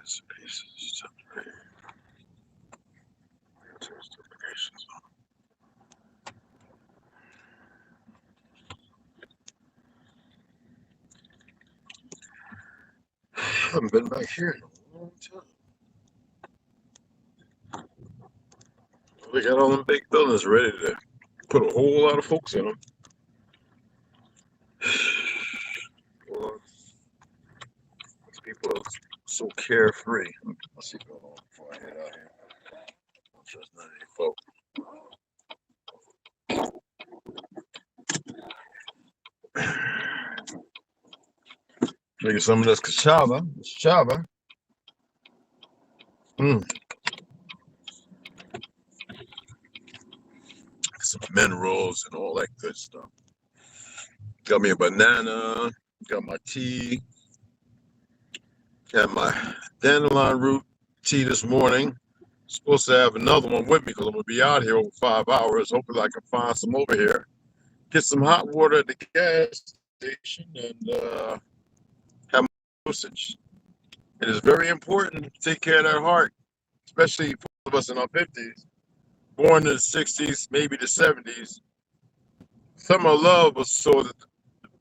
Bits and pieces. I haven't been back here in a long time. They got all them big buildings ready to put a whole lot of folks in them. Well, these people are so carefree. Let's see what's going on before I head out here. Don't trust none of these folks. Maybe some of this Cashapp. Some minerals and all that good stuff. Got me a banana, got my tea, got my dandelion root tea this morning. Supposed to have another one with me because I'm gonna be out here over 5 hours. Hopefully I can find some over here. Get some hot water at the gas station and have my dosage. It is very important to take care of that heart, especially for those of us in our 50s, born in the 60s, maybe the 70s. Some of love was so that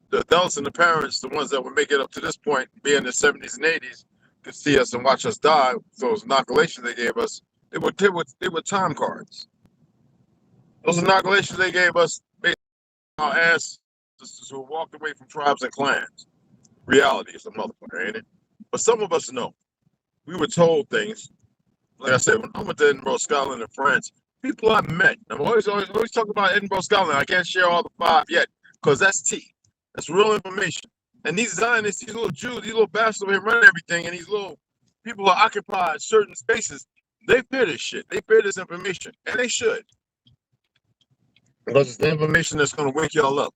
the adults and the parents, the ones that would make it up to this point, be in the 70s and 80s, could see us and watch us die. Those inoculations they gave us, they were time cards. Those inoculations they gave us, based on our ancestors who walked away from tribes and clans. Reality is a motherfucker, ain't it? But some of us know. We were told things. Like I said, when I went to Edinburgh, Scotland, and France, people I met. I'm always talking about Edinburgh, Scotland. I can't share all the 5 yet because that's tea. That's real information. And these Zionists, these little Jews, these little bastards over here running everything, and these little people who occupy certain spaces, they fear this shit. They fear this information. And they should. Because it's the information that's going to wake y'all up.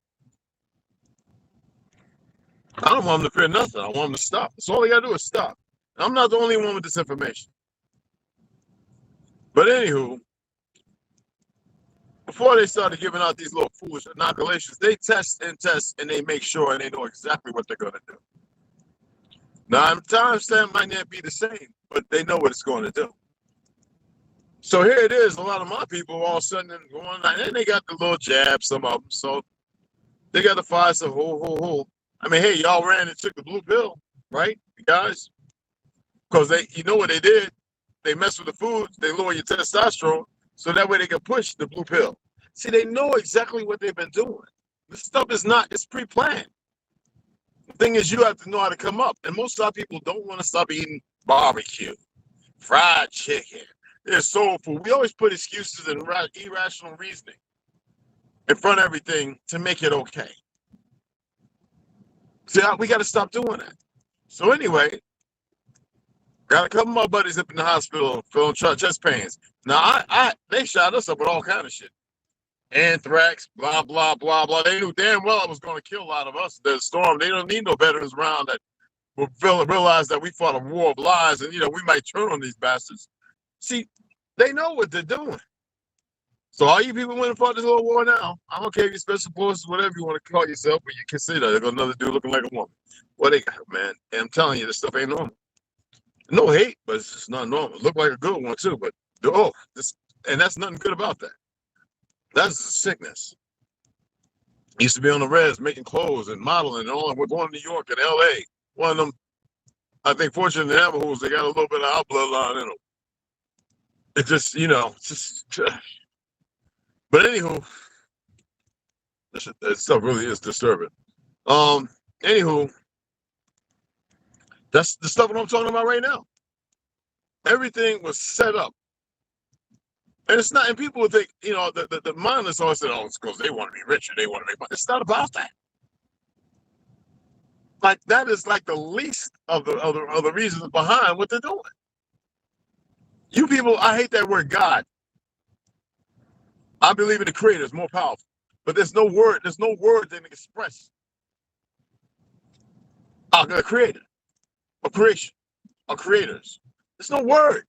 I don't want them to fear nothing. I want them to stop. That's all they got to do is stop. And I'm not the only one with this information. But anywho, before they started giving out these little foolish inoculations, they test and they make sure and they know exactly what they're going to do. Now, timestamp might not be the same, but they know what it's going to do. So here it is. A lot of my people all of a sudden going, and they got the little jab, some of them. So they got the Pfizer, ho. I mean, hey, y'all ran and took the blue pill, right, guys? Because you know what they did? They mess with the foods, they lower your testosterone, so that way they can push the blue pill. See, they know exactly what they've been doing. This stuff is not, it's pre-planned. The thing is, you have to know how to come up. And most of our people don't want to stop eating barbecue, fried chicken. They're soul food. We always put excuses and irrational reasoning in front of everything to make it okay. See, we got to stop doing that. So anyway, got a couple of my buddies up in the hospital feeling chest pains. Now, they shot us up with all kind of shit. Anthrax, blah, blah, blah, blah. They knew damn well it was going to kill a lot of us. The storm, they don't need no veterans around that will realize that we fought a war of lies and, we might turn on these bastards. See, they know what they're doing. So all you people went and fought this little war now, I don't care if you're special forces, whatever you want to call yourself, but you consider there's another dude looking like a woman. Well, they got, man, and I'm telling you, this stuff ain't normal. No hate, but it's just not normal. Look like a good one too, but and that's nothing good about that. That's a sickness. Used to be on the res making clothes and modeling and all. We're going to New York and LA. One of them, I think, fortunate Navajos, they got a little bit of our bloodline in them. It just, but anywho, that stuff really is disturbing. Anywho, that's the stuff that I'm talking about right now. Everything was set up. And it's not, and people would think, the mindless always said, oh, it's because they want to be richer, they want to make money. It's not about that. Like, that is like the least of the reasons behind what they're doing. You people, I hate that word God. I believe in the creator is more powerful. But there's no word that can express the creator, or creation, or creators. There's no word.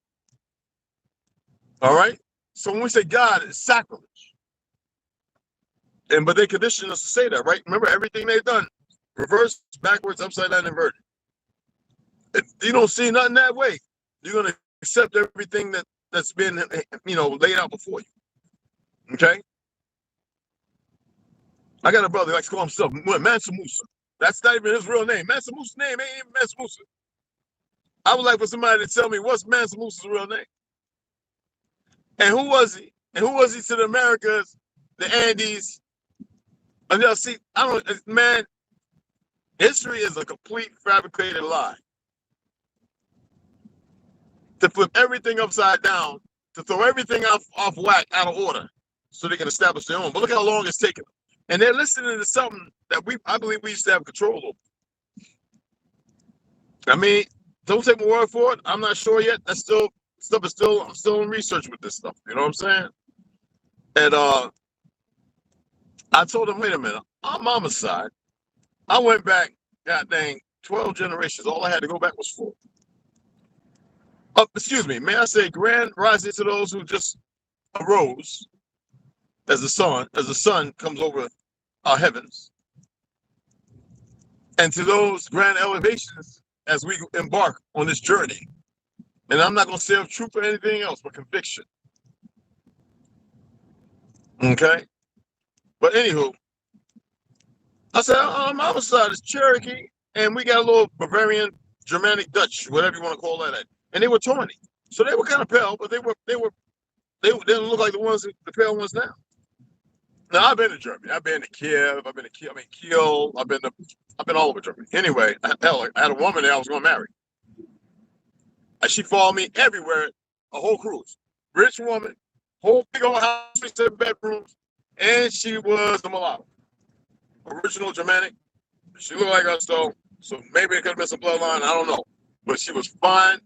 All right? So when we say God, it's sacrilege. But they condition us to say that, right? Remember everything they've done. Reverse, backwards, upside down, inverted. If you don't see nothing that way, you're gonna accept everything that's been laid out before you. Okay. I got a brother who likes to call himself Mansa Musa. That's not even his real name. Mansa Musa's name ain't even Mansa Musa. I would like for somebody to tell me what's Mansa Musa's real name. And who was he? And who was he to the Americas, the Andes? And y'all see, I don't, man, history is a complete fabricated lie. To flip everything upside down, to throw everything off whack, out of order, so they can establish their own. But look how long it's taken them. And they're listening to something that I believe we used to have control over. I mean, don't take my word for it. I'm not sure yet. I'm still in research with this stuff. You know what I'm saying? And I told him, wait a minute, on mama's side, I went back, god dang, 12 generations. All I had to go back was 4. Excuse me, may I say grand rising to those who just arose as the sun comes over our heavens. And to those grand elevations as we embark on this journey. And I'm not going to say of truth or anything else but conviction. Okay? But anywho, I said, on my side is Cherokee, and we got a little Bavarian, Germanic, Dutch, whatever you want to call that. And they were tawny. So they were kind of pale, but they didn't look like the pale ones now. Now I've been to Germany. I've been to Kiev. I've been to Kiel. I've been all over Germany. Anyway, hell, I had a woman there I was going to marry. And she followed me everywhere, a whole cruise. Rich woman, whole big old house, 7 bedrooms, and she was a mulatto. Original Germanic. She looked like us though, so maybe it could have been some bloodline. I don't know. But she was fine,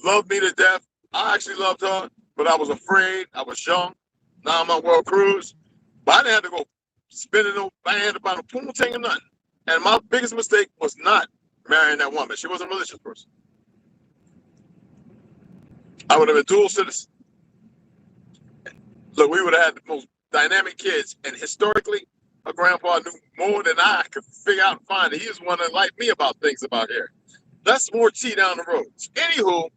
loved me to death. I actually loved her, but I was afraid. I was young. Now I'm on world cruise. But I didn't have to go spending no band about a pool tank or nothing. And my biggest mistake was not marrying that woman. She was a religious person. I would have been dual citizen. Look, we would have had the most dynamic kids. And historically, my grandpa knew more than I could figure out and find. He was one that liked me about things about here. That's more tea down the road. Anywho,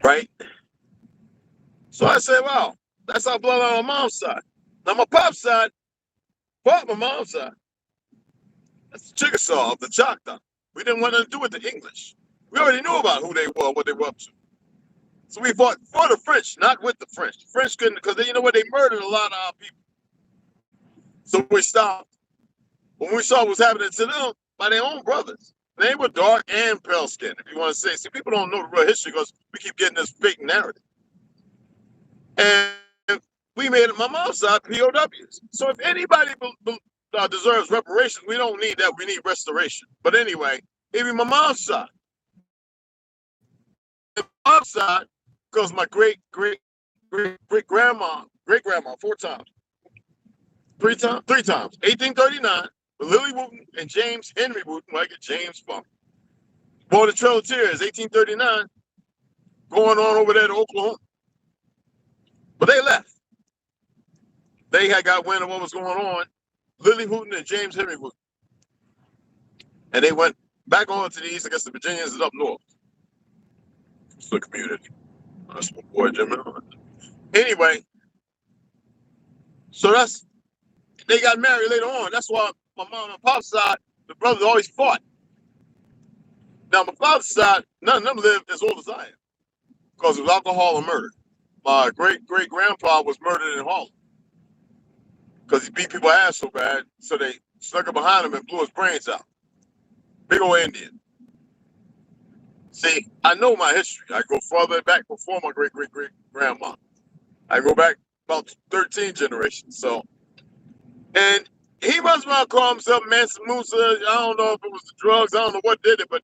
right? So I said, wow, that's our bloodline on my mom's side. Now my pop's side, my mom's side, that's the Chickasaw of the Choctaw. We didn't want nothing to do with the English. We already knew about who they were, what they were up to. So we fought for the French, not with the French. The French couldn't, because you know what? They murdered a lot of our people. So we stopped. When we saw what was happening to them by their own brothers, they were dark and pale skinned, if you want to say. See, people don't know the real history because we keep getting this fake narrative. And we made it, my mom's side, POWs. So if anybody deserves reparations, we don't need that. We need restoration. But anyway, even my mom's side. My mom's side, because my great grandma, 4 times. 3 times? 3 times. 1839, with Lily Wooten and James Henry Wooten, like a James Funk. Born the Trail of Tears, 1839, going on over there to Oklahoma. But they left. They had got wind of what was going on. Lily Wooten and James Henry Wooten. And they went back on to the east. I guess the Virginians is up north. It's the community. That's my boy, Jimmy. Anyway, so they got married later on. That's why my mom and pop's side, the brothers always fought. Now, my father's side, none of them lived as old as I am because it was alcohol and murder. My great-great-grandpa was murdered in Harlem because he beat people's ass so bad, so they snuck up behind him and blew his brains out. Big old Indian. See, I know my history. I go further back before my great-great-great-grandma. I go back about 13 generations. So, and he runs around calling himself Mansa Musa. I don't know if it was the drugs. I don't know what did it, but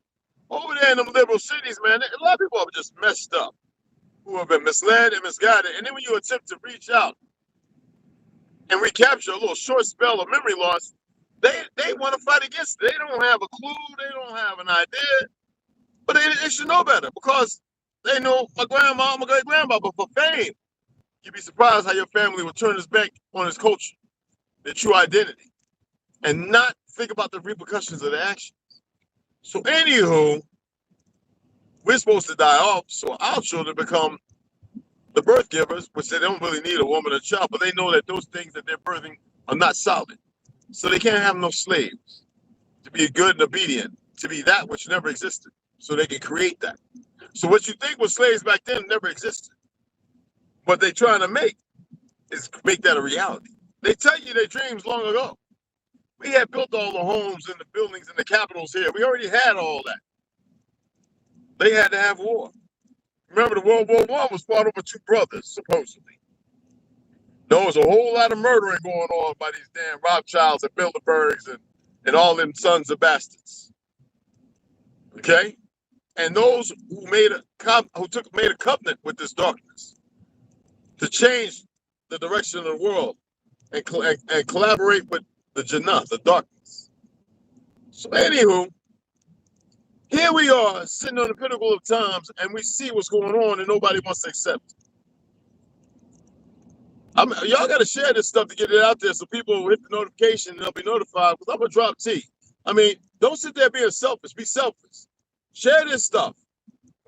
over there in them liberal cities, man, a lot of people are just messed up, who have been misled and misguided. And then when you attempt to reach out and recapture a little short spell of memory loss, they want to fight against it. They don't have a clue. They don't have an idea. But they should know better because they know my grandma, my great-grandma. But for fame, you'd be surprised how your family would turn its back on its culture, their true identity, and not think about the repercussions of their actions. So anywho, we're supposed to die off, so our children become the birth givers, which they don't really need a woman or child, but they know that those things that they're birthing are not solid. So they can't have no slaves to be good and obedient, to be that which never existed. So they can create that. So what you think was slaves back then never existed. What they're trying to make is make that a reality. They tell you their dreams long ago. We had built all the homes and the buildings and the capitals here. We already had all that. They had to have war. Remember, the World War I was fought over two brothers, supposedly. There was a whole lot of murdering going on by these damn Rothschilds and Bilderbergs and all them sons of bastards. Okay? And those who made a covenant with this darkness to change the direction of the world and collaborate with the Jannah, the darkness. So anywho, here we are sitting on the pinnacle of times and we see what's going on and nobody wants to accept it. Y'all got to share this stuff to get it out there so people will hit the notification and they'll be notified because I'm going to drop T. I mean, don't sit there being selfish. Be selfish. Share this stuff,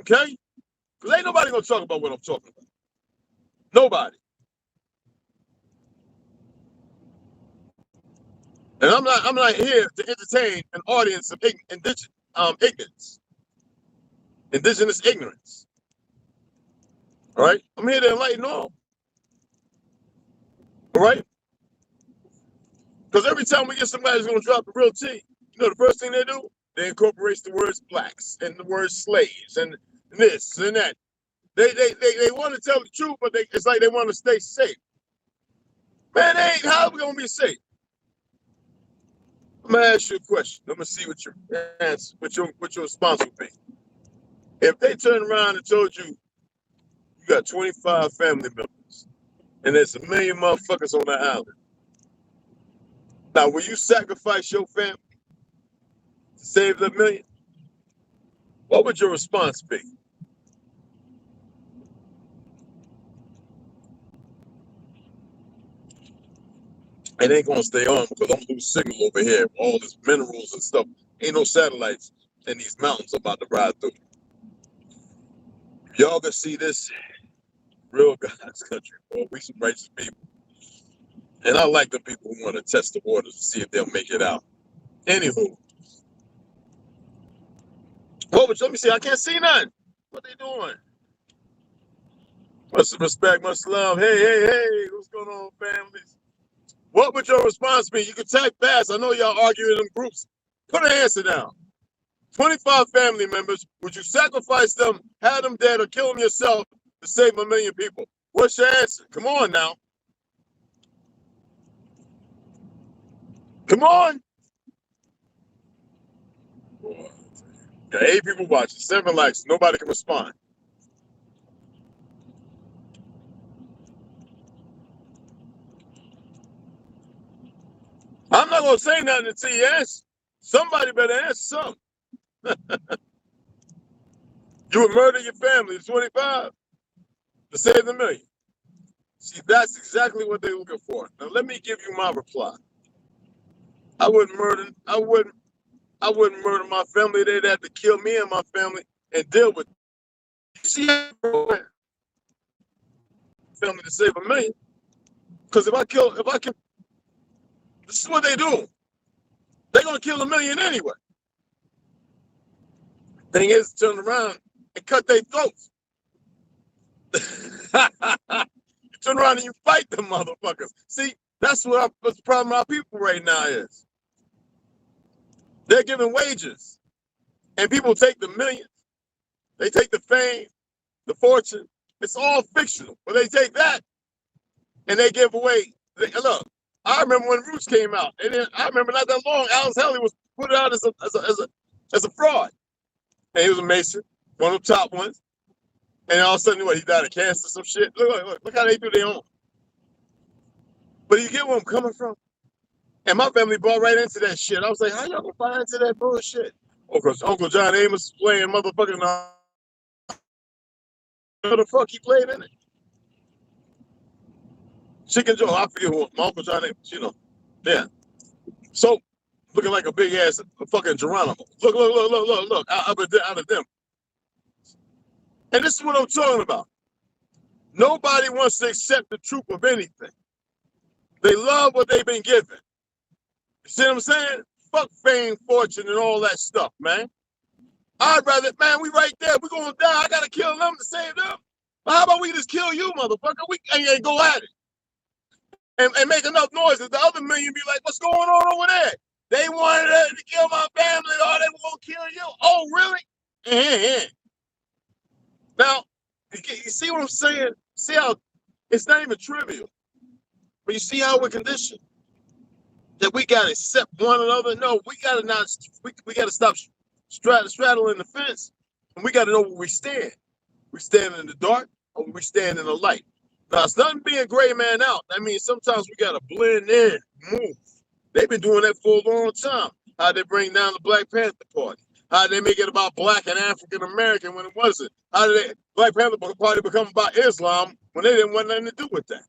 okay? Because ain't nobody going to talk about what I'm talking about. Nobody. And I'm not here to entertain an audience of ignorance, indigenous ignorance. All right? I'm here to enlighten all. All right? Because every time we get somebody who's going to drop the real tea, you know the first thing they do? They incorporate the words blacks and the word slaves and this and that. They want to tell the truth, but it's like they want to stay safe. Man, how are we going to be safe? I'm gonna ask you a question. I'm gonna see what your answer, what your response would be. If they turned around and told you you got 25 family members and there's 1 million motherfuckers on the island, now will you sacrifice your family to save the 1 million? What would your response be? It ain't gonna stay on because I'm gonna lose signal over here. All this minerals and stuff. Ain't no satellites in these mountains I'm about to ride through. Y'all can see this real God's country, boy. We some righteous people. And I like the people who want to test the waters to see if they'll make it out. Anywho. Let me see. I can't see nothing. What they doing? Much respect, much love. Hey. What's going on, families? What would your response be? You can type fast. I know y'all arguing in them groups. Put an answer down. 25 family members. Would you sacrifice them, have them dead, or kill them yourself to save 1 million people? What's your answer? Come on now. Come on. Got 8 people watching, 7 likes. Nobody can respond. I'm not going to say nothing until you answer. Somebody better answer something. You would murder your family, 25, to save the 1 million. See, that's exactly what they're looking for. Now, let me give you my reply. I wouldn't murder my family. They'd have to kill me and my family and deal with it. You see, family to save 1 million. Because if I kill, this is what they do. They're gonna kill 1 million anyway. Thing is, turn around and cut their throats. You turn around and you fight them motherfuckers. See, that's what the problem with our people right now is. They're giving wages, and people take the millions. They take the fame, the fortune. It's all fictional, but they take that and they give away. Look, I remember when Roots came out, and then I remember not that long, Alice Haley was put out as a fraud, and he was a Mason, one of the top ones. And all of a sudden, he died of cancer, some shit. Look how they do their own. But you get where I'm coming from? And my family bought right into that shit. I was like, how y'all gonna buy into that bullshit? Oh, because Uncle John Amos playing motherfucking what the fuck he played in it? Chicken Joe, I forget who, my Uncle John Amos, Yeah. So looking like a big ass fucking Geronimo. Look, out of them. And this is what I'm talking about. Nobody wants to accept the truth of anything. They love what they've been given. You see what I'm saying? Fuck fame, fortune, and all that stuff, man. I'd rather, man, we right there. We're going to die. I got to kill them to save them. How about we just kill you, motherfucker? We and go at it. And make enough noise that the other million be like, what's going on over there? They wanted to kill my family. Oh, they were going to kill you. Oh, really? Now, you see what I'm saying? See how it's not even trivial. But you see how we're conditioned? That we got to accept one another? No, we got to not. We got to stop straddling the fence. And we got to know where we stand. We stand in the dark or we stand in the light. Now, it's nothing being gray man out. I mean, sometimes we got to blend in, move. They've been doing that for a long time. How they bring down the Black Panther Party. How they make it about Black and African American when it wasn't. How did the Black Panther Party become about Islam when they didn't want nothing to do with that?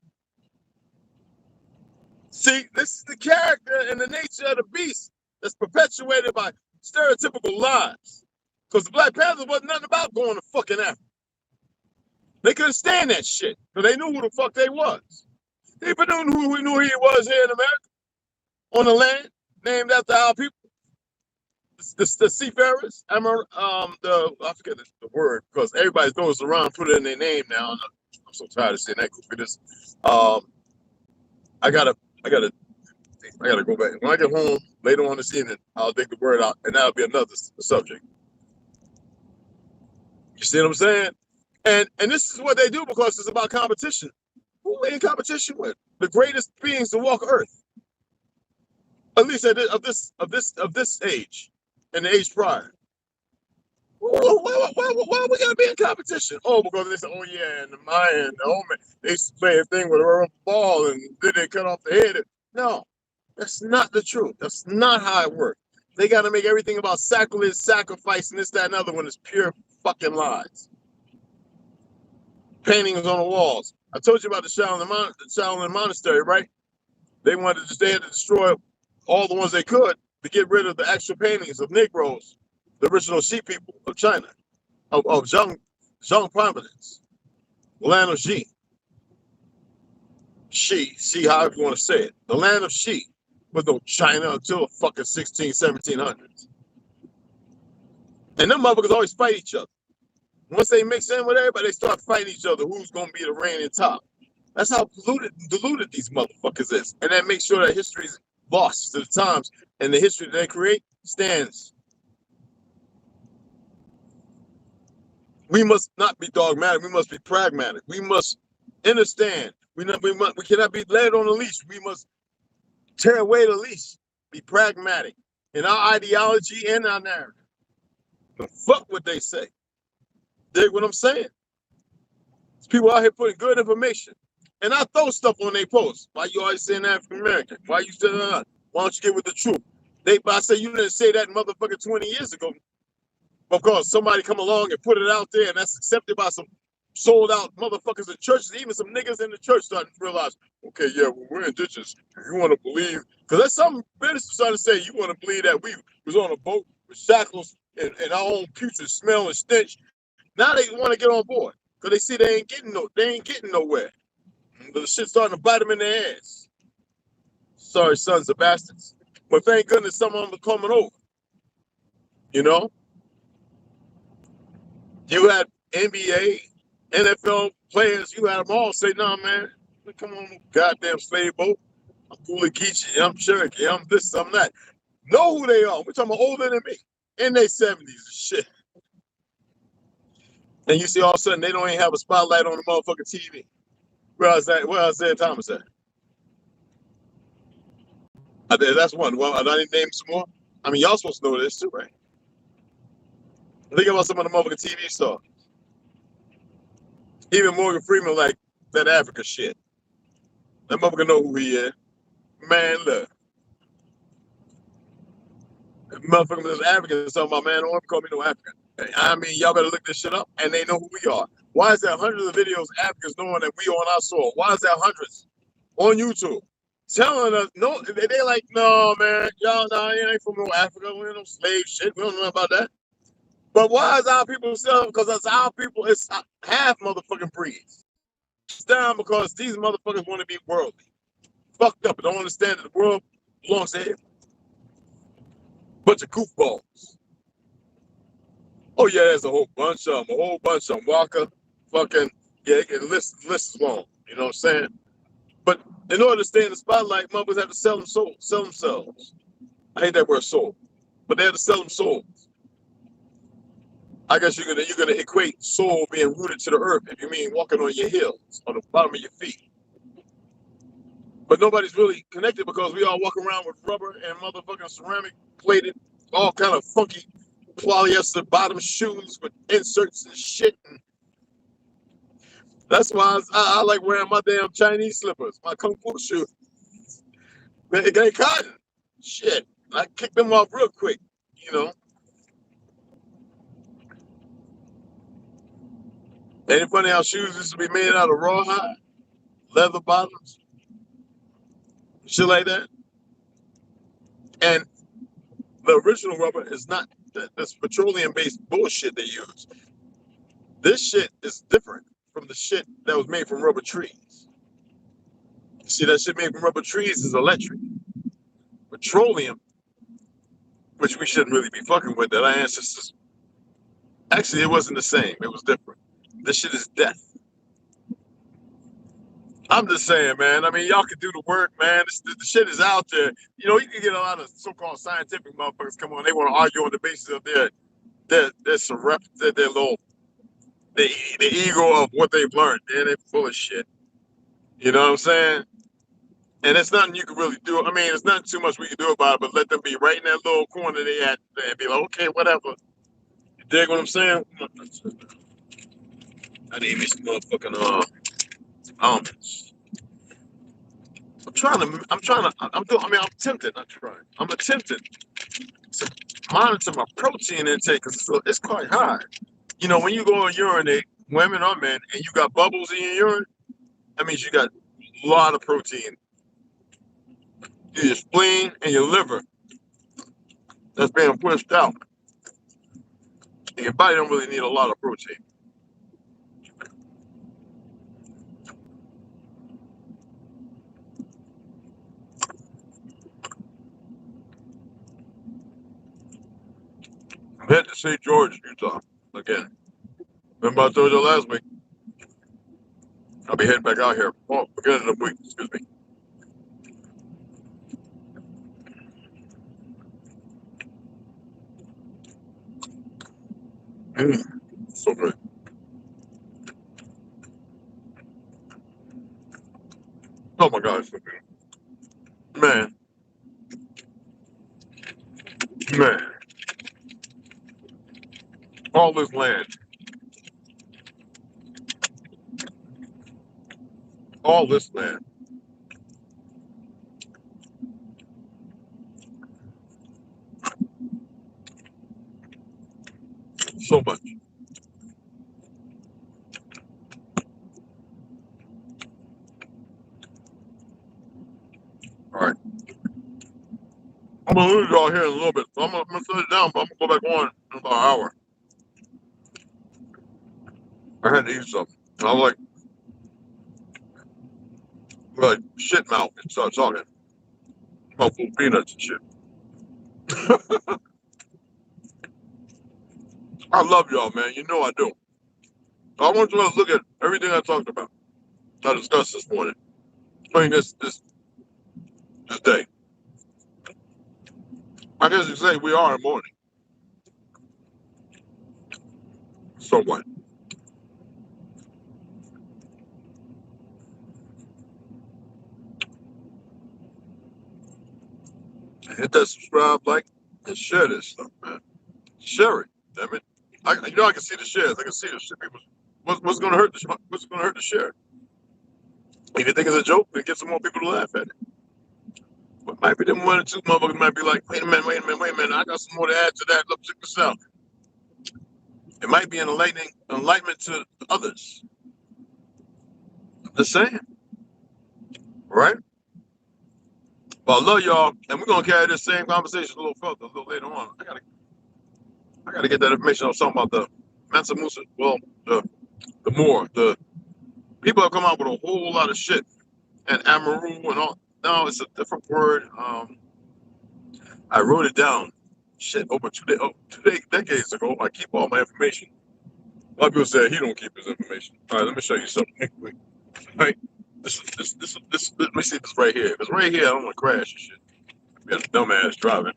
See, this is the character and the nature of the beast that's perpetuated by stereotypical lies. Because the Black Panthers wasn't nothing about going to fucking Africa. They couldn't stand that shit because they knew who the fuck they was. People knew who he was here in America, on the land named after our people, the seafarers. I forget the word because everybody throws it around, put it in their name now. I'm so tired of saying that. For this, I gotta go back. When I get home later on this evening, I'll dig the word out, and that'll be another subject. You see what I'm saying? And this is what they do because it's about competition. Who are they in competition with? The greatest beings to walk Earth. At least of this age and the age prior. Why we gotta be in competition? Oh, because they say, oh yeah, and the Mayan, the Omen, they used to play a thing with a rubber ball and then they cut off the head. No, that's not the truth. That's not how it works. They gotta make everything about sacrilege, sacrifice, and this, that, and other one is pure fucking lies. Paintings on the walls. I told you about the Shaolin Monastery, right? They had to destroy all the ones they could to get rid of the actual paintings of Negroes, the original sheep people of China, of Zhang Providence, the land of Xi, however you want to say it. The land of Xi was no China until the fucking 1700s. And them motherfuckers always fight each other. Once they mix in with everybody, they start fighting each other. Who's going to be the reigning top? That's how diluted these motherfuckers is. And that makes sure that history is lost to the times. And the history that they create stands. We must not be dogmatic. We must be pragmatic. We must understand. We cannot be led on a leash. We must tear away the leash. Be pragmatic in our ideology and our narrative. But fuck what they say. Dig what I'm saying? There's people out here putting good information. And I throw stuff on their posts. Why you always saying African American? Why you still not? Why don't you get with the truth? I say you didn't say that motherfucker 20 years ago. Because somebody come along and put it out there and that's accepted by some sold out motherfuckers in churches, even some niggas in the church starting to realize, okay, yeah, well, we're indigenous. You want to believe, because there's some ministers starting to say you want to believe that we was on a boat with shackles and our own putrid smell and stench. Now they want to get on board because they see they ain't getting nowhere. But the shit's starting to bite them in the ass. Sorry, sons of bastards. But thank goodness some of them are coming over. You know? You had NBA, NFL players, you had them all say, nah, man, come on, goddamn slave boat. I'm Cooley Geechee, I'm Cherokee, I'm this, I'm that. Know who they are. We're talking about older than me. In their 70s and shit. And you see all of a sudden they don't even have a spotlight on the motherfucking TV. Where's Isaiah Thomas at? That's one. Well, I need to name some more. I mean, y'all supposed to know this too, right? Think about some of the motherfucking TV stars. Even Morgan Freeman like that Africa shit. That motherfucker know who he is. Man, look. That motherfucker was African talking about, man, don't call me no African. I mean, y'all better look this shit up, and they know who we are. Why is there hundreds of videos of Africans knowing that we on our soil? Why is there hundreds on YouTube? telling us, no, they like, no, man, y'all, nah, you ain't from no Africa, we ain't no slave shit, we don't know about that. But why is our people selling? Because it's our people, it's half motherfucking breeds. It's down because these motherfuckers want to be worldly. Fucked up and don't understand that the world belongs to him. Bunch of goofballs. Oh yeah, there's a whole bunch of them. Walker, fucking, yeah, the list is long. You know what I'm saying? But in order to stay in the spotlight, motherfuckers have to sell themselves. I hate that word soul, but they have to sell them souls. I guess you're gonna equate soul being rooted to the earth if you mean walking on your heels, on the bottom of your feet. But nobody's really connected because we all walk around with rubber and motherfucking ceramic plated, all kind of funky polyester bottom shoes with inserts and shit. And that's why I like wearing my damn Chinese slippers, my kung fu shoes. They ain't cotton. Shit, I kick them off real quick, you know. Ain't it funny how shoes used to be made out of rawhide, leather bottoms, shit like that? And the original rubber is not this petroleum-based bullshit they use. This shit is different from the shit that was made from rubber trees. See, that shit made from rubber trees is electric. Petroleum, which we shouldn't really be fucking with, that our ancestors. Actually, it wasn't the same. It was different. This shit is death. I'm just saying, man. I mean, y'all can do the work, man. The shit is out there. You know, you can get a lot of so-called scientific motherfuckers come on. They want to argue on the basis of their little the ego of what they've learned. They're full of shit. You know what I'm saying? And it's nothing you can really do. I mean, it's not too much we can do about it, but let them be right in that little corner they at and be like, okay, whatever. You dig what I'm saying? I need me some motherfucking almonds. I'm tempted, not trying. I'm attempting to monitor my protein intake because it's quite high. You know, when you go and urinate, women or men, and you got bubbles in your urine, that means you got a lot of protein. Your spleen and your liver that's being pushed out. And your body don't really need a lot of protein. I'm headed to St. George, Utah, again. Remember I told you last week? I'll be heading back out here. Oh, beginning of the week, excuse me. So good. Oh my God, it's so good. Man, all this land, all this land. So much. All right. I'm gonna lose y'all here in a little bit. So I'm gonna shut it down, but I'm gonna go back on in about an hour. I had to eat something. And I was like shit mouth and start talking about full peanuts and shit. I love y'all, man. You know I do. I want you to look at everything I talked about. I discussed this morning. I mean, this day. I guess you say we are in the morning. So what? Hit that subscribe, like, and share this stuff, man. Share it, damn it. I can see the shares. I can see the shit. People, what's gonna hurt the what's gonna hurt the share? If you think it's a joke, then get some more people to laugh at it. But might be them one or two motherfuckers might be like, wait a minute. I got some more to add to that. Look, check this out. It might be an enlightenment to others. I'm just saying, right? But I love y'all, and we're gonna carry this same conversation a little further, a little later on. I gotta get that information. I was talking about the Mansa Musa. Well, the people have come out with a whole lot of shit, and Amaru and all. No, it's a different word. I wrote it down. Shit, over 2 decades ago. I keep all my information. A lot of people say he don't keep his information. All right, let me show you something. Right, let me see this right here. Because right here, I don't want to crash and shit. We got a dumbass driving.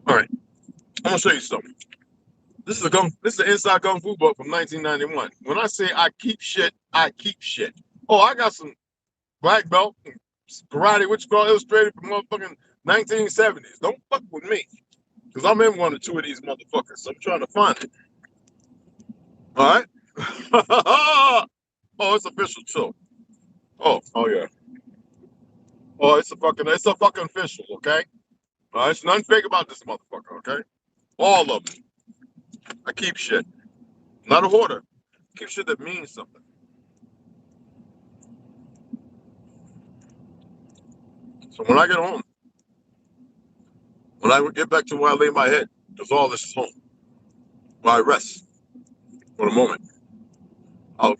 All right, I'm gonna show you something. This is an inside kung fu book from 1991. When I say I keep shit, I keep shit. Oh, I got some black belt karate, which called illustrated from motherfucking 1970s. Don't fuck with me, because I'm in one or two of these motherfuckers. So I'm trying to find it. All right. Oh, it's official too. Oh yeah. Oh, it's a fucking official. Okay. All right. There's nothing fake about this motherfucker. Okay. All of them. I keep shit. Not a hoarder. I keep shit that means something. So when I get home, when I get back to where I lay my head, because all this is home, where I rest for the moment, I'll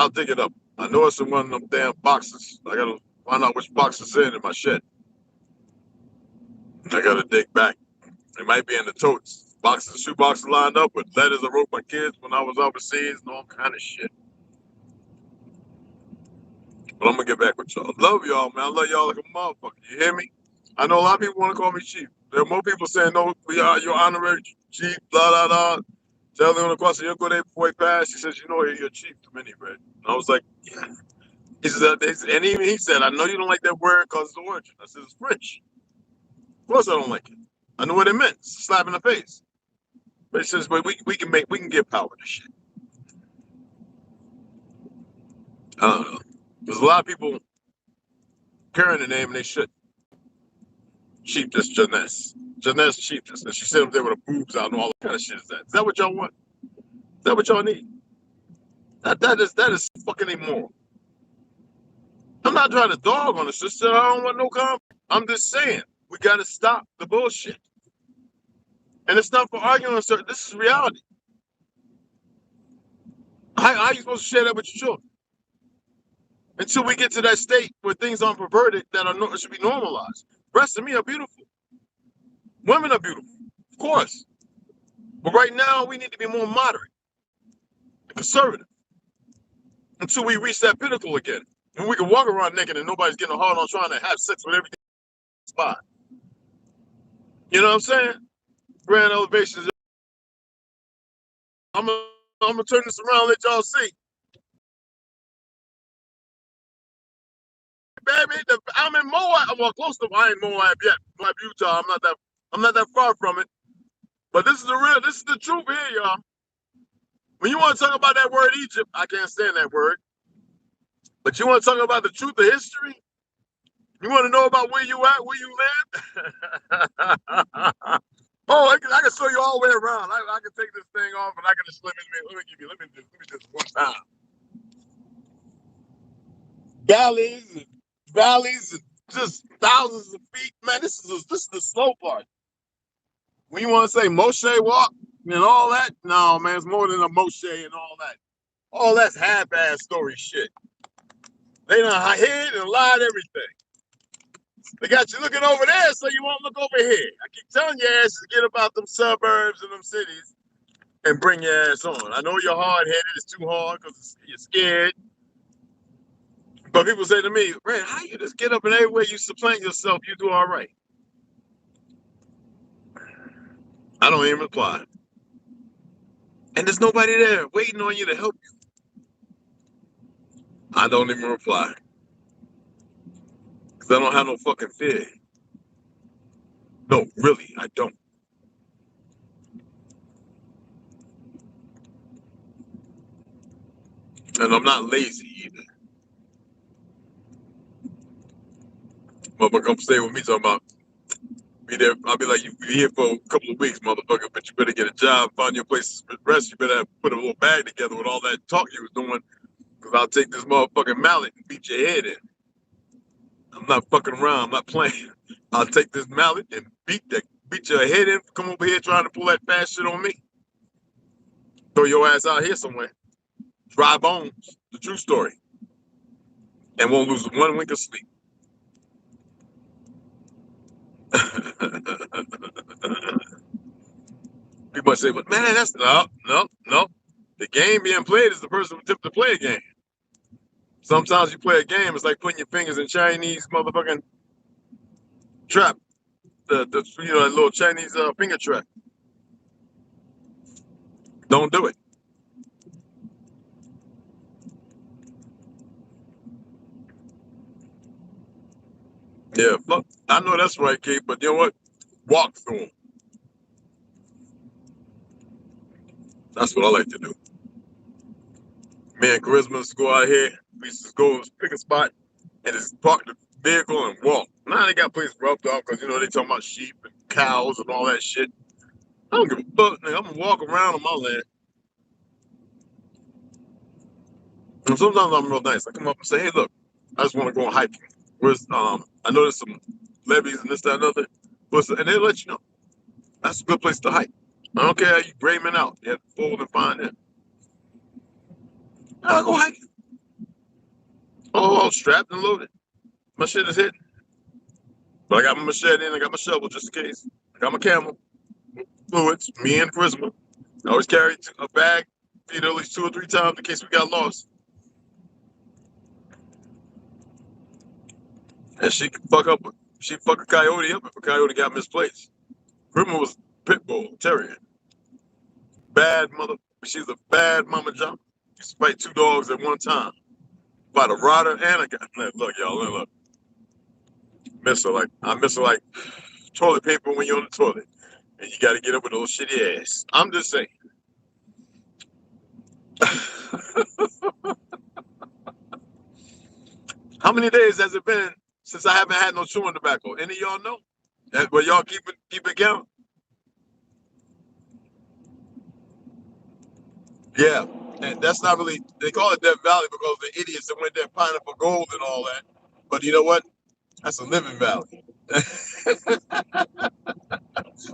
dig it up. I know it's in one of them damn boxes. I gotta find out which box it's in my shed. I gotta dig back. It might be in the totes. Boxes, shoe boxes lined up with letters I wrote my kids when I was overseas and all kind of shit. But I'm gonna get back with y'all. Love y'all, man. I love y'all like a motherfucker. You hear me? I know a lot of people want to call me chief. There are more people saying no, we are your honorary chief, blah blah blah. Tell them across the Yoko day before he passed. He says, you know, you're chief to many, Red. I was like, yeah. He said, and even he said, I know you don't like that word because it's the origin. I said, it's French. Of course I don't like it. I know what it meant. It's a slap in the face. But he says, but we can give power to shit. I don't know. There's a lot of people carrying the name and they should. Chiefess, Janess. Janess Chiefess. And she said up there with her boobs out and all that kind of shit. Is that what y'all want? Is that what y'all need? That is fucking immoral. I'm not trying to dog on the sister. I don't want no comment. I'm just saying we got to stop the bullshit. And it's not for arguing, sir. This is reality. How are you supposed to share that with your children? Until we get to that state where things aren't perverted, that should be normalized. Breasts to me are beautiful. Women are beautiful, of course. But right now, we need to be more moderate and conservative until we reach that pinnacle again. And we can walk around naked and nobody's getting hard on trying to have sex with everything. Spot. You know what I'm saying? Grand elevations. I'm gonna turn this around and let y'all see. Baby, I'm in Moab. Well, close to. I ain't Moab yet. Moab, Utah. I'm not that far from it. But this is the truth here, y'all. When you want to talk about that word Egypt, I can't stand that word. But you want to talk about the truth of history? You want to know about where you at, where you live? Oh, I can show you all the way around. I can take this thing off and I can just let me just one time. Valleys, and just thousands of feet. Man, this is the slow part. When you want to say Moshe walk and all that, no, man, it's more than a Moshe and all that. All that's half-ass story shit. They done hid and lied everything. They got you looking over there, so you won't look over here. I keep telling your ass to get about them suburbs and them cities and bring your ass on. I know you're hard-headed. It's too hard because you're scared. But people say to me, Red, how you just get up and everywhere you supplant yourself, you do all right? I don't even reply. And there's nobody there waiting on you to help you. I don't even reply. Because I don't have no fucking fear. No, really, I don't. And I'm not lazy either. Motherfucker, come stay with me talking about be there. I'll be like, you be here for a couple of weeks, motherfucker, but you better get a job, find your place to rest. You better put a little bag together with all that talk you was doing, because I'll take this motherfucking mallet and beat your head in. I'm not fucking around. I'm not playing. I'll take this mallet and beat your head in. Come over here trying to pull that fast shit on me. Throw your ass out here somewhere. Dry bones. The true story. And won't lose 1 wink of sleep. People say, but man, that's no. The game being played is the person who attempts to play a game. Sometimes you play a game, it's like putting your fingers in Chinese motherfucking trap. That little Chinese finger trap. Don't do it. Yeah, fuck. I know that's right, Kate, but you know what? Walk through them. That's what I like to do. Me and Charisma used to go out here. We used to go pick a spot and just park the vehicle and walk. Now they got places roped off because, they talking about sheep and cows and all that shit. I don't give a fuck, nigga. I'm going to walk around on my land. And sometimes I'm real nice. I come up and say, hey, look, I just want to go hiking. I know there's some levees and this, that, and other. And they'll let you know. That's a good place to hike. I don't care how you braming out. You have to fold and find it. I'll go hiking. Oh, strapped and loaded. My shit is hidden. But I got my machete and I got my shovel just in case. I got my camel. Fluids, me and Charisma. I always carry a bag, feed at least 2 or 3 times in case we got lost. And she fuck a coyote up if a coyote got misplaced. Charisma was pit bull, terrier. Bad mother. She's a bad mama jump. Used to fight 2 dogs at one time. Fight a rotter and a guy. Look, y'all, look. I miss her like toilet paper when you're on the toilet. And you got to get up with those shitty ass. I'm just saying. How many days has it been since I haven't had no chewing tobacco? Any of y'all know? Well, y'all keep it count? Yeah. And that's not really, they call it Death Valley because the idiots that went there pining for gold and all that. But you know what? That's a living valley.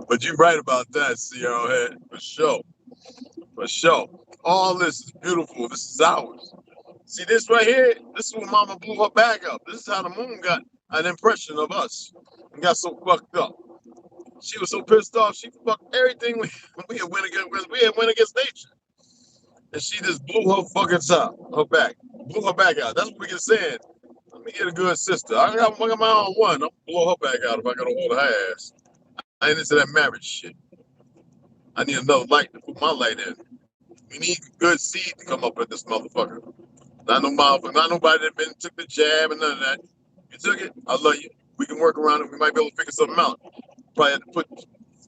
But you're right about that, Sierra Head, for sure. For sure. All this is beautiful. This is ours. See this right here? This is when Mama blew her bag up. This is how the moon got an impression of us and got so fucked up. She was so pissed off. She fucked everything we had went against nature. And she just blew her fucking top, her back. Blew her back out. That's what we get saying. Let me get a good sister. I got my own one. I'm gonna blow her back out if I gotta hold her ass. I ain't into that marriage shit. I need another light to put my light in. We need good seed to come up with this motherfucker. Not nobody that been took the jab and none of that. You took it, I love you. We can work around it. We might be able to figure something out. Probably have to put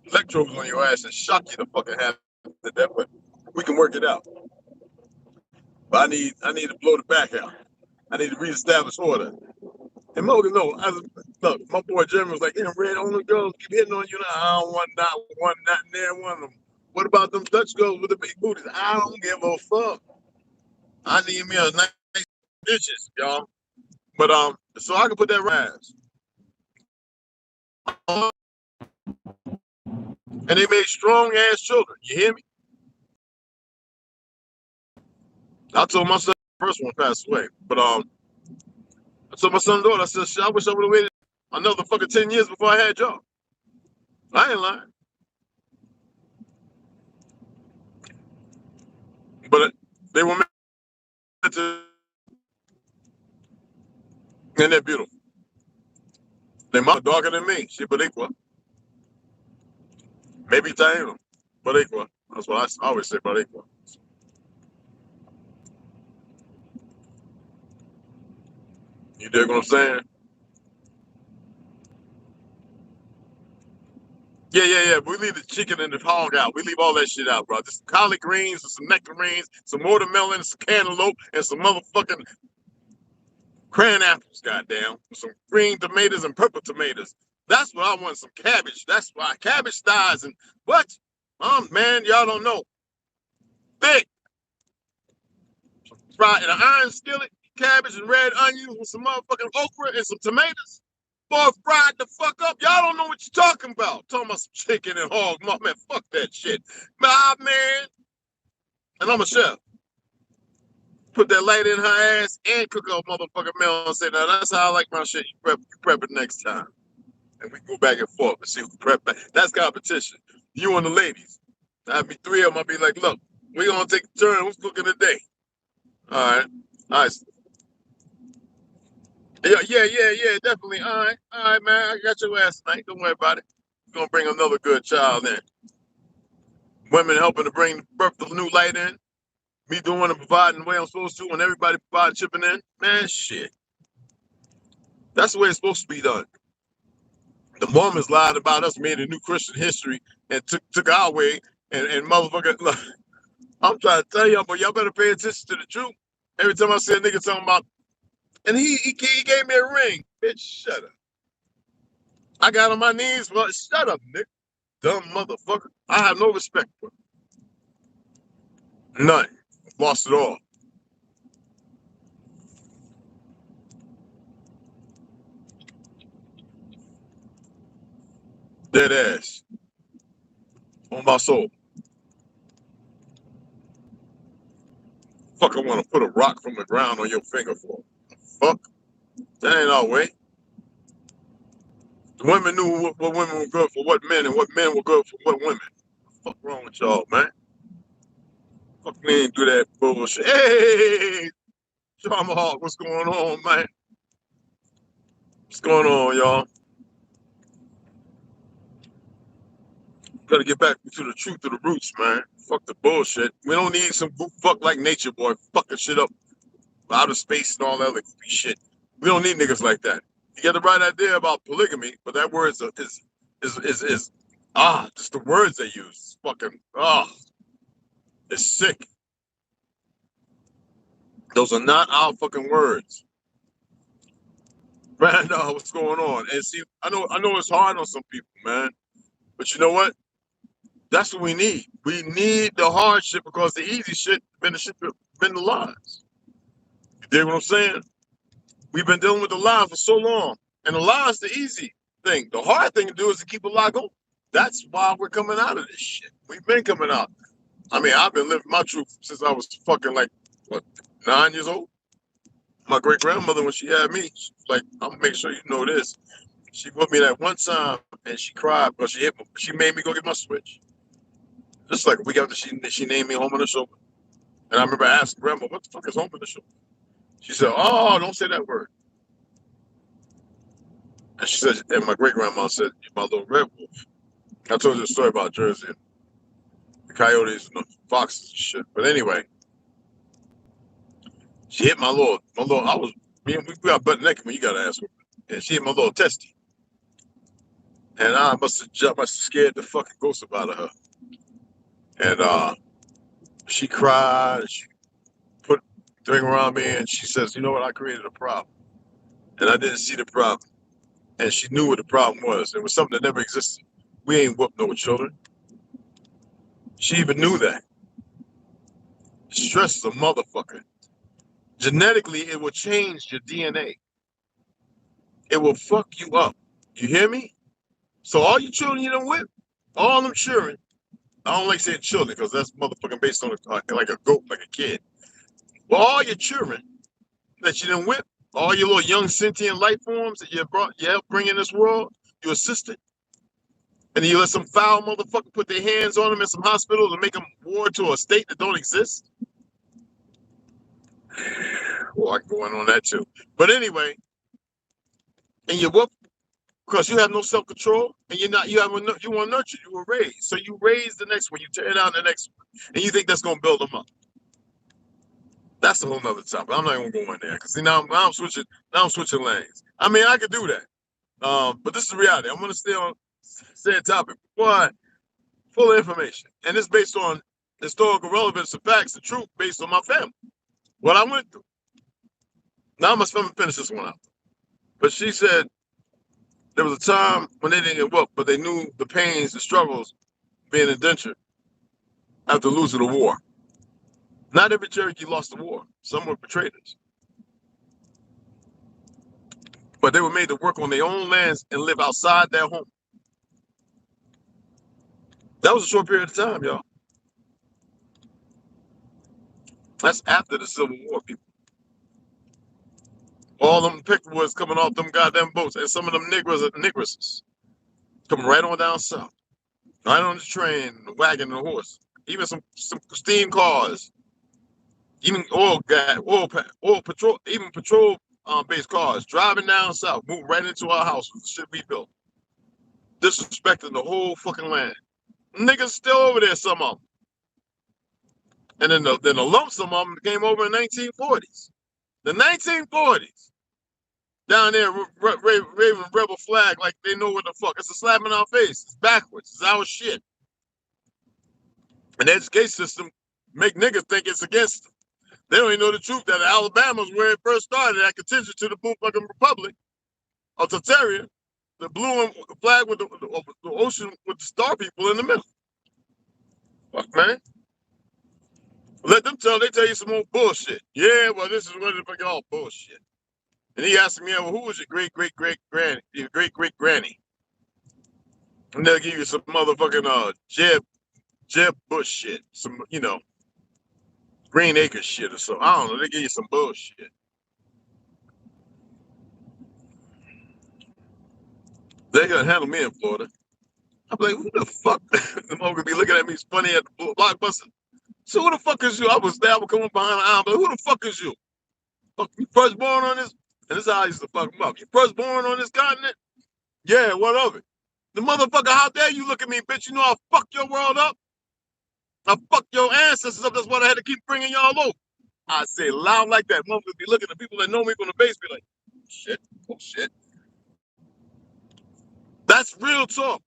electrodes on your ass and shock you to fucking have it that way. We can work it out. But I need to blow the back out. I need to reestablish order. And Logan, no, look, my boy Jeremy was like, damn, Red, only girls keep hitting on you. I don't want not near one of them. What about them Dutch girls with the big booties? I don't give a fuck. I need me a nice bitches, y'all. But so I can put that rise. And they made strong ass children. You hear me? I told my son the first one passed away. But I told my son and daughter, I said, shit, I wish I would have waited another fucking 10 years before I had y'all. I ain't lying. But they were meant to, and they're beautiful. They mom darker than me. She Boricua. Maybe Taino. Boricua. That's what I always say, Boricua. You dig what I'm saying? Yeah. We leave the chicken and the hog out. We leave all that shit out, bro. Just some collard greens and some nectarines, some watermelon, some cantaloupe, and some motherfucking cran apples, goddamn. Some green tomatoes and purple tomatoes. That's what I want, some cabbage. That's why cabbage thighs and what? Man, y'all don't know. Thick. Fried in an iron skillet. cabbage and red onions with some motherfucking okra and some tomatoes. Boy, fried the fuck up. Y'all don't know what you're talking about. Talking about some chicken and hog. Man, fuck that shit. Man. And I'm a chef. Put that light in her ass and cook a motherfucking meal and say, now that's how I like my shit. You prep it next time. And we go back and forth and see who prep back. That's competition. You and the ladies. I'd be three of them. I'd be like, look, we're going to take a turn. Who's cooking today? All right. Yeah, definitely. All right, man. I got your ass tonight. Don't worry about it. We're going to bring another good child in. Women helping to bring the new light in. Me doing and providing the way I'm supposed to, and everybody providing, chipping in. Man, shit. That's the way it's supposed to be done. The Mormons lied about us, made a new Christian history, and took our way, and motherfucker, look, I'm trying to tell y'all, but y'all better pay attention to the truth. Every time I see a nigga talking about, and he gave me a ring. Bitch, shut up. I got on my knees, well, shut up, nigga. Dumb motherfucker. I have no respect for him. None. Lost it all. Dead ass. On my soul. Fuck, I want to put a rock from the ground on your finger for. Fuck. That ain't our way. The women knew what women were good for what men, and what men were good for what women. Fuck wrong with y'all, man? Fuck me ain't do that bullshit. Hey, Tomahawk, what's going on, man? What's going on, y'all? Gotta get back to the truth of the roots, man. Fuck the bullshit. We don't need some fuck like Nature Boy fucking shit up out of space and all that other goofy shit. We don't need niggas like that. You get the right idea about polygamy, but that word is just the words they use. It's fucking it's sick. Those are not our fucking words. Man, what's going on? And see, I know it's hard on some people, man. But you know what? That's what we need. We need the hard shit because the easy shit been the lies. You dig what I'm saying? We've been dealing with the lie for so long. And the lie is the easy thing. The hard thing to do is to keep a lie going. That's why we're coming out of this shit. We've been coming out. I mean, I've been living my truth since I was fucking like, what, 9 years old? My great grandmother, when she had me, she was like, I'm gonna make sure you know this. She put me that one time and she cried because she hit me. She made me go get my switch. Just like a week after she named me home on the shoulder. And I remember asking grandma, what the fuck is home on the shoulder? She said, oh, don't say that word. And she said, and my great grandma said, you're my little red wolf. I told you a story about Jersey, the coyotes and the foxes and shit. But anyway, she hit my little, we got butt naked when you got ass whooping. And she hit my little testy. And I must have scared the fucking ghost up out of her. And she cried, and she put the thing around me, and she says, you know what, I created a problem. And I didn't see the problem. And she knew what the problem was. It was something that never existed. We ain't whooped no children. She even knew that. Stress is a motherfucker. Genetically, it will change your DNA. It will fuck you up. You hear me? So all you children you done whip, all them children, I don't like saying children because that's motherfucking based on like a goat, like a kid. But all your children that you done whip, all your little young sentient life forms that you helped bring in this world, you assisted, and then you let some foul motherfucker put their hands on them in some hospitals and make them ward to a state that don't exist. Well, I can go on that too. But anyway, and you whoop because you have no self-control and you want nurture, you were raised. So you raise the next one, you tear down the next one, and you think that's gonna build them up. That's a whole nother topic. I'm not even going to go in there because now I'm switching lanes. I mean, I could do that. But this is the reality. I'm gonna stay on topic. But full of information. And it's based on historical relevance of facts, the truth based on my family. What I went through. Now I must finish this one out. But she said there was a time when they didn't get whooped, but they knew the pains, the struggles being indentured after losing the war. Not every Cherokee lost the war. Some were betrayers. but they were made to work on their own lands and live outside their home. That was a short period of time, y'all. That's after the Civil War, people. All them pickwoods coming off them goddamn boats, and some of them niggers and negresses coming right on down south, right on the train, the wagon, and the horse. Even some steam cars, even oil patrol, even patrol based cars driving down south, moving right into our house with the shit we built, disrespecting the whole fucking land. Niggas still over there, some of them. And then the lump sum of them came over in the 1940s. The 1940s. Down there, waving rebel flag like they know what the fuck. It's a slap in our face. It's backwards. It's our shit. And the education system make niggas think it's against them. They don't even know the truth that Alabama's where it first started, that contingent to the fucking Republic of Tartaria, the blue flag with the ocean with the star people in the middle. Fuck, man. Let them they tell you some more bullshit. Yeah, well, this is what the fuck all bullshit. And he asked me, well, who was your great-great-great-granny? Your great-great-granny. And they'll give you some motherfucking Jeb Bush shit. Some, Green Acres shit or something. I don't know. They give you some bullshit. They gonna handle me in Florida. I'm like, who the fuck? The mother gonna be looking at me funny at the blockbuster. So who the fuck is you? I was there, I would come up behind the arm, but who the fuck is you? Fuck, you first born on this? And this is how I used to fuck him up. You first born on this continent? Yeah, what of it? The motherfucker, how dare you look at me, bitch? You know I fucked your world up? I fucked your ancestors up. That's why I had to keep bringing y'all over. I say loud like that. Motherfuckers be looking at people that know me from the base, be like, shit, oh shit. That's real talk.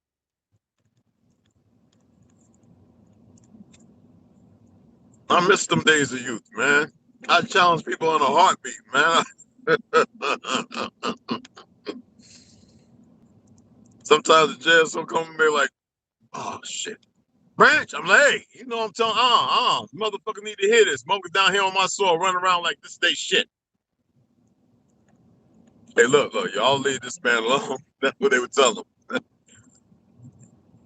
I miss them days of youth, man. I challenge people in a heartbeat, man. Sometimes the jails will come and be like, oh shit. Branch, I'm like, hey, I'm telling, motherfucker need to hear this. Motherfucker down here on my soil running around like this day shit. Hey, look, y'all leave this man alone. That's what they would tell him.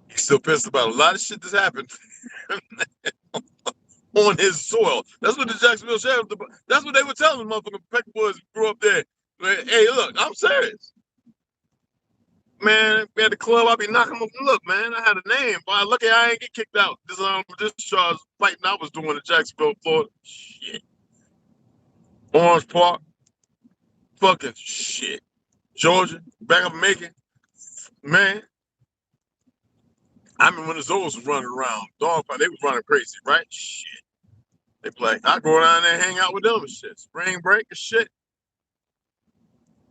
He's still pissed about a lot of shit that's happened on his soil. That's what the Jacksonville Sheriff, that's what they would tell him, motherfucking Peckerwoods grew up there. Hey, look, I'm serious. Man, at the club, I be knocking them. Look, man, I had a name. But lucky I ain't get kicked out. This charge fighting I was doing in Jacksonville, Florida. Shit. Orange Park. Fucking shit. Georgia. Back up Macon. Man. I mean, when the Zoes was running around, dog fight, they was running crazy, right? Shit. They be like, I go down there and hang out with them and shit. Spring break and shit.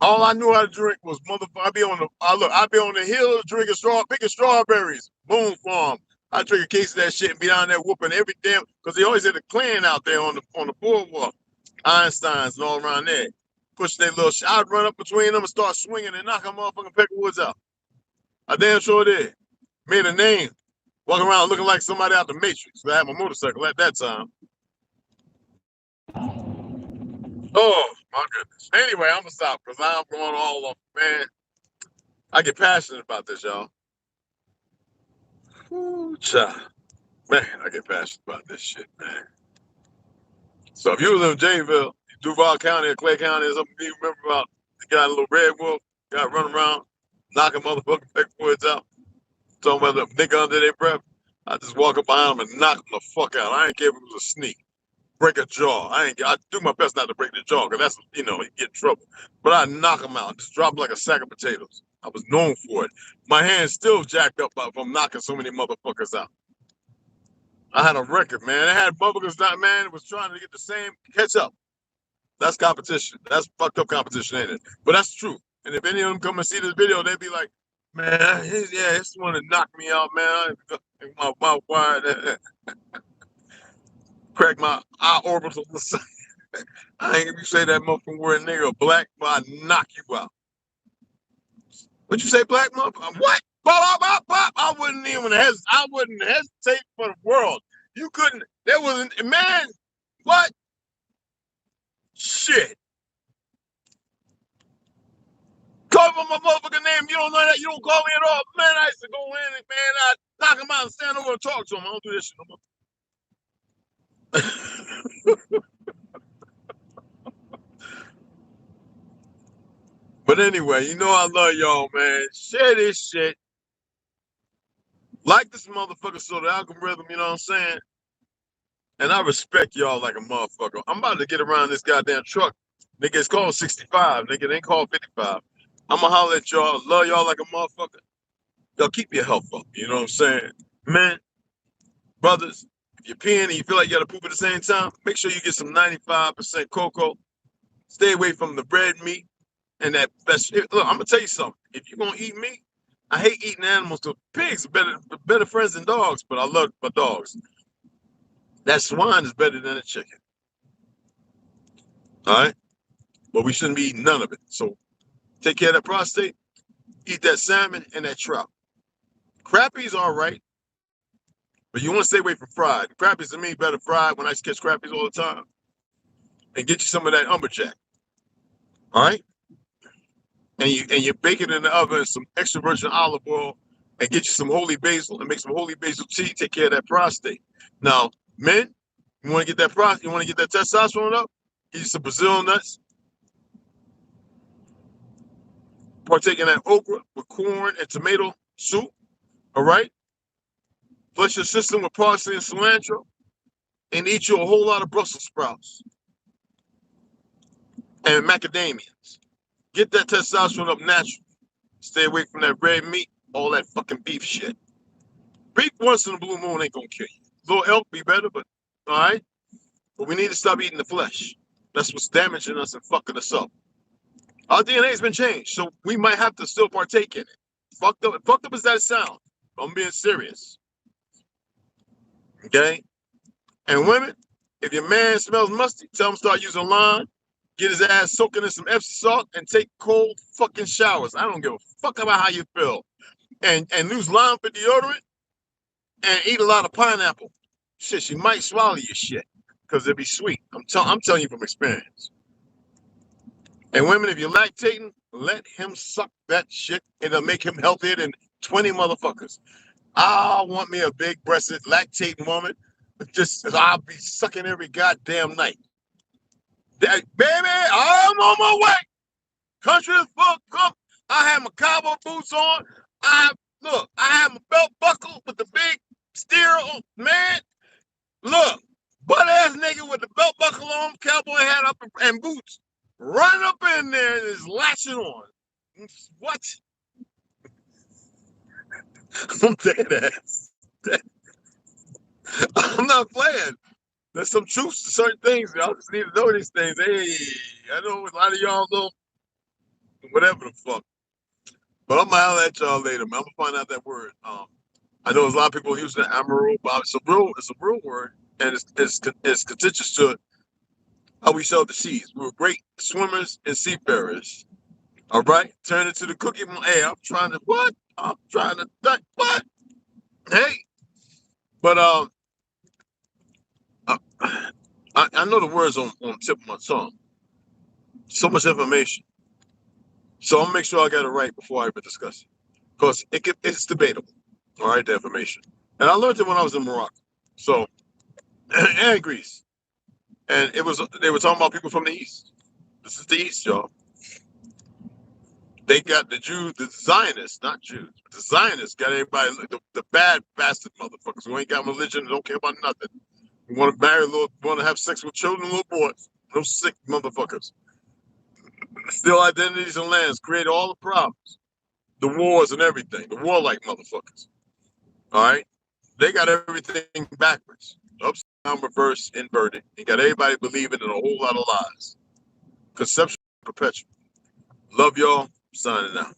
All I knew how to drink was motherfucker. I'd be on the hill drinking picking strawberries. Boom farm. I drink a case of that shit and be down there whooping every damn, because they always had a clan out there on the boardwalk. Einsteins and all around there. Push their little shit. I'd run up between them and start swinging and knocking motherfucking Peckerwoods out. I damn sure did. Made a name. Walking around looking like somebody out the Matrix. I had my motorcycle at that time. Oh, my goodness. Anyway, I'm going to stop because I'm going all off. Man, I get passionate about this, y'all. Ooh, child. Man, I get passionate about this shit, man. So if you live in Janesville, Duval County or Clay County or something, you remember about the guy, a little red wolf, guy running around, knocking motherfucking Peckerwoods out, talking about the nigga under their breath. I just walk up behind him and knock him the fuck out. I ain't care if it was a sneak. Break a jaw. I do my best not to break the jaw, because that's, you get in trouble. But I knock him out, just drop him like a sack of potatoes. I was known for it. My hand's still jacked up from knocking so many motherfuckers out. I had a record, man. I had motherfuckers that, man, was trying to get the same catch up. That's competition. That's fucked up competition, ain't it? But that's true. And if any of them come and see this video, they'd be like, man, this one that knocked me out, man. My mouth wide. Crack my eye orbital. I ain't if you say that motherfucking word nigga or black, but I knock you out. What you say, black motherfucker? What? I wouldn't even I wouldn't hesitate for the world. You couldn't. There wasn't, man. What? Shit. don't call me at all. Man, I used to go in and, man, I knock him out and stand over and talk to him. I don't do this shit no more. But anyway, you know I love y'all, man. Share this shit. Like this motherfucker so the algorithm, you know what I'm saying? And I respect y'all like a motherfucker. I'm about to get around this goddamn truck. Nigga, it's called 65. Nigga, it ain't called 55. I'ma holler at y'all. Love y'all like a motherfucker. Y'all keep your health up. You know what I'm saying? Men, brothers, if you're peeing and you feel like you gotta poop at the same time, make sure you get some 95% cocoa. Stay away from the red meat and that. Look, I'm gonna tell you something. If you're gonna eat meat, I hate eating animals. So pigs are better friends than dogs, but I love my dogs. That swine is better than a chicken. All right? But we shouldn't be eating none of it. So take care of that prostate, eat that salmon and that trout. Crappie's all right, but you want to stay away from fried. Crappies to me better fried when I catch crappies all the time. And get you some of that umberjack. All right? And you bake it in the oven, some extra virgin olive oil, and get you some holy basil and make some holy basil tea. Take care of that prostate. Now, men, you want to get that you want to get that testosterone up? Get you some Brazil nuts. Partake in that okra with corn and tomato soup. All right? Flush your system with parsley and cilantro, and eat you a whole lot of Brussels sprouts and macadamias. Get that testosterone up naturally. Stay away from that red meat, all that fucking beef shit. Beef once in a blue moon ain't gonna kill you. Little elk be better, but all right. But we need to stop eating the flesh. That's what's damaging us and fucking us up. Our DNA's been changed, so we might have to still partake in it. Fucked up as that sound. I'm being serious. Okay? And women, if your man smells musty, tell him start using lime. Get his ass soaking in some Epsom salt and take cold fucking showers. I don't give a fuck about how you feel. And use lime for deodorant and eat a lot of pineapple. Shit, she might swallow your shit because it'll be sweet. I'm telling you from experience. And women, if you're lactating, let him suck that shit. It'll make him healthier than 20 motherfuckers. I want me a big-breasted lactating woman. Just I'll be sucking every goddamn night. Baby, I'm on my way. Country is full come. I have my cowboy boots on. I have my belt buckle with the big steer on. Man, look, butt ass nigga with the belt buckle on, cowboy hat up and boots, running up in there and is latching on. What? I'm dead ass. I'm not playing. There's some truth to certain things. Y'all just need to know these things. Hey, I know a lot of y'all know whatever the fuck. But I'm gonna holler at y'all later, man. I'm gonna find out that word. I know there's a lot of people using the amaral, but it's a real word, and it's contentious to how we sailed the seas. We were great swimmers and seafarers. All right, turn it to the cookie. Hey, I'm trying to what? I'm trying to think what? Hey, but I know the words on the tip of my tongue. So much information. So I'm gonna make sure I got it right before I even discuss it. Because it's debatable. All right, the information. And I learned it when I was in Morocco. So and Greece. And they were talking about people from the East. This is the East, y'all. They got the Jews, the Zionists, not Jews. The Zionists got everybody, the bad bastard motherfuckers who ain't got religion, don't care about nothing. We want to marry want to have sex with children and little boys. Those sick motherfuckers. Steal identities and lands, create all the problems. The wars and everything. The warlike motherfuckers. All right? They got everything backwards. Upside down, reverse, inverted. They got everybody believing in a whole lot of lies. Conception perpetual. Love y'all. Signing out.